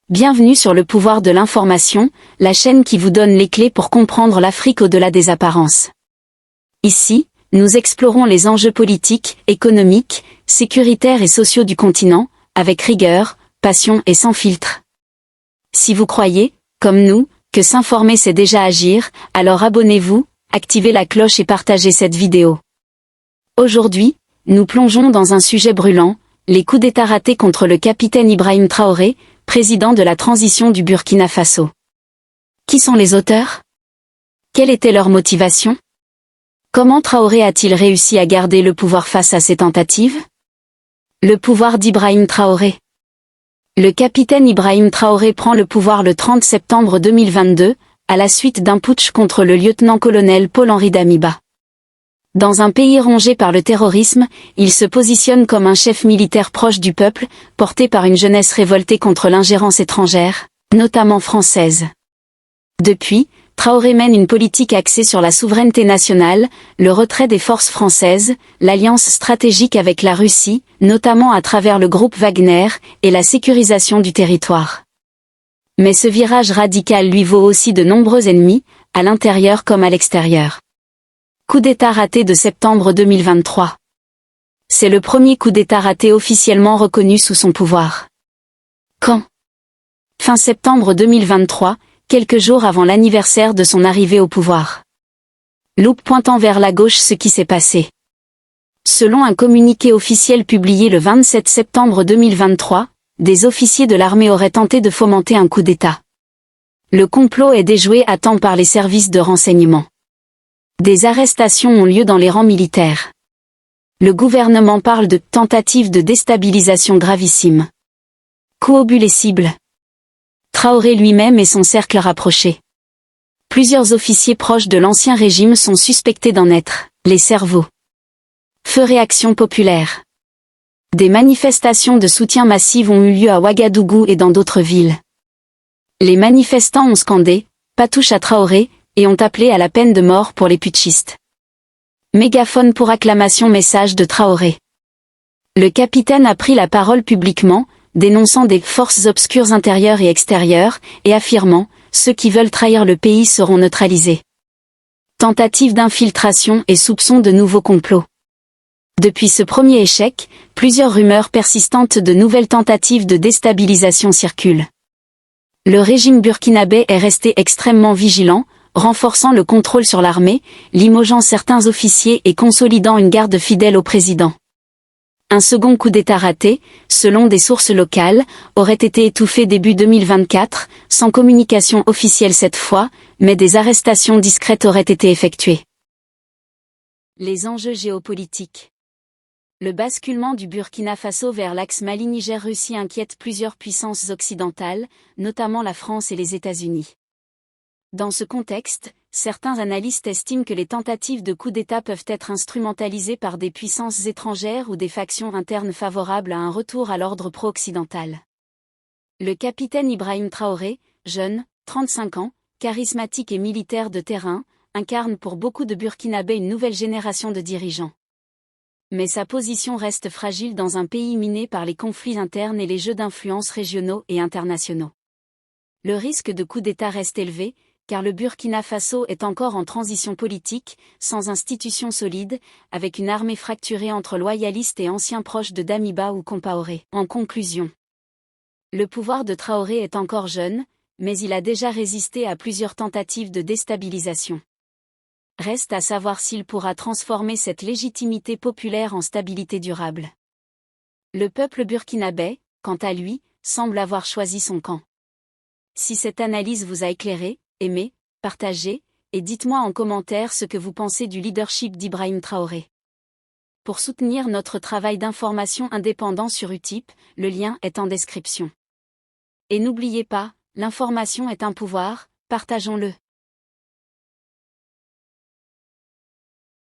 Bienvenue sur le pouvoir de l'information, la chaîne qui vous donne les clés pour comprendre l'Afrique au-delà des apparences. Ici, nous explorons les enjeux politiques, économiques, sécuritaires et sociaux du continent, avec rigueur, passion et sans filtre. Si vous croyez, comme nous, que s'informer c'est déjà agir, alors abonnez-vous, activez la cloche et partagez cette vidéo. Aujourd'hui, nous plongeons dans un sujet brûlant, les coups d'État ratés contre le capitaine Ibrahim Traoré, président de la transition du Burkina Faso. Qui sont les auteurs? Quelle était leur motivation? Comment Traoré a-t-il réussi à garder le pouvoir face à ces tentatives? Le pouvoir d'Ibrahim Traoré. Le capitaine Ibrahim Traoré prend le pouvoir le 30 septembre 2022, à la suite d'un putsch contre le lieutenant-colonel Paul-Henri Damiba. Dans un pays rongé par le terrorisme, il se positionne comme un chef militaire proche du peuple, porté par une jeunesse révoltée contre l'ingérence étrangère, notamment française. Depuis, Traoré mène une politique axée sur la souveraineté nationale, le retrait des forces françaises, l'alliance stratégique avec la Russie, notamment à travers le groupe Wagner, et la sécurisation du territoire. Mais ce virage radical lui vaut aussi de nombreux ennemis, à l'intérieur comme à l'extérieur. Coup d'État raté de septembre 2023. C'est le premier coup d'État raté officiellement reconnu sous son pouvoir. Quand? Fin septembre 2023, quelques jours avant l'anniversaire de son arrivée au pouvoir. Loupe pointant vers la gauche ce qui s'est passé. Selon un communiqué officiel publié le 27 septembre 2023, des officiers de l'armée auraient tenté de fomenter un coup d'État. Le complot est déjoué à temps par les services de renseignement. Des arrestations ont lieu dans les rangs militaires. Le gouvernement parle de tentative de déstabilisation gravissime. Coup au but les cibles. Traoré lui-même et son cercle rapproché. Plusieurs officiers proches de l'ancien régime sont suspectés d'en être les cerveaux. Feu réaction populaire. Des manifestations de soutien massives ont eu lieu à Ouagadougou et dans d'autres villes. Les manifestants ont scandé « Pas touche à Traoré » et ont appelé à la peine de mort pour les putschistes. Mégaphone pour acclamation message de Traoré. Le capitaine a pris la parole publiquement, dénonçant des forces obscures intérieures et extérieures, et affirmant « Ceux qui veulent trahir le pays seront neutralisés ». Tentative d'infiltration et soupçons de nouveaux complots. Depuis ce premier échec, plusieurs rumeurs persistantes de nouvelles tentatives de déstabilisation circulent. Le régime burkinabé est resté extrêmement vigilant, renforçant le contrôle sur l'armée, limogeant certains officiers et consolidant une garde fidèle au président. Un second coup d'État raté, selon des sources locales, aurait été étouffé début 2024, sans communication officielle cette fois, mais des arrestations discrètes auraient été effectuées. Les enjeux géopolitiques. Le basculement du Burkina Faso vers l'axe Mali-Niger-Russie inquiète plusieurs puissances occidentales, notamment la France et les États-Unis. Dans ce contexte, certains analystes estiment que les tentatives de coup d'État peuvent être instrumentalisées par des puissances étrangères ou des factions internes favorables à un retour à l'ordre pro-occidental. Le capitaine Ibrahim Traoré, jeune, 35 ans, charismatique et militaire de terrain, incarne pour beaucoup de Burkinabés une nouvelle génération de dirigeants. Mais sa position reste fragile dans un pays miné par les conflits internes et les jeux d'influence régionaux et internationaux. Le risque de coup d'État reste élevé, car le Burkina Faso est encore en transition politique, sans institutions solides, avec une armée fracturée entre loyalistes et anciens proches de Damiba ou Compaoré. En conclusion, le pouvoir de Traoré est encore jeune, mais il a déjà résisté à plusieurs tentatives de déstabilisation. Reste à savoir s'il pourra transformer cette légitimité populaire en stabilité durable. Le peuple burkinabé, quant à lui, semble avoir choisi son camp. Si cette analyse vous a éclairé, aimez, partagez, et dites-moi en commentaire ce que vous pensez du leadership d'Ibrahim Traoré. Pour soutenir notre travail d'information indépendant sur Utip, le lien est en description. Et n'oubliez pas, l'information est un pouvoir, partageons-le.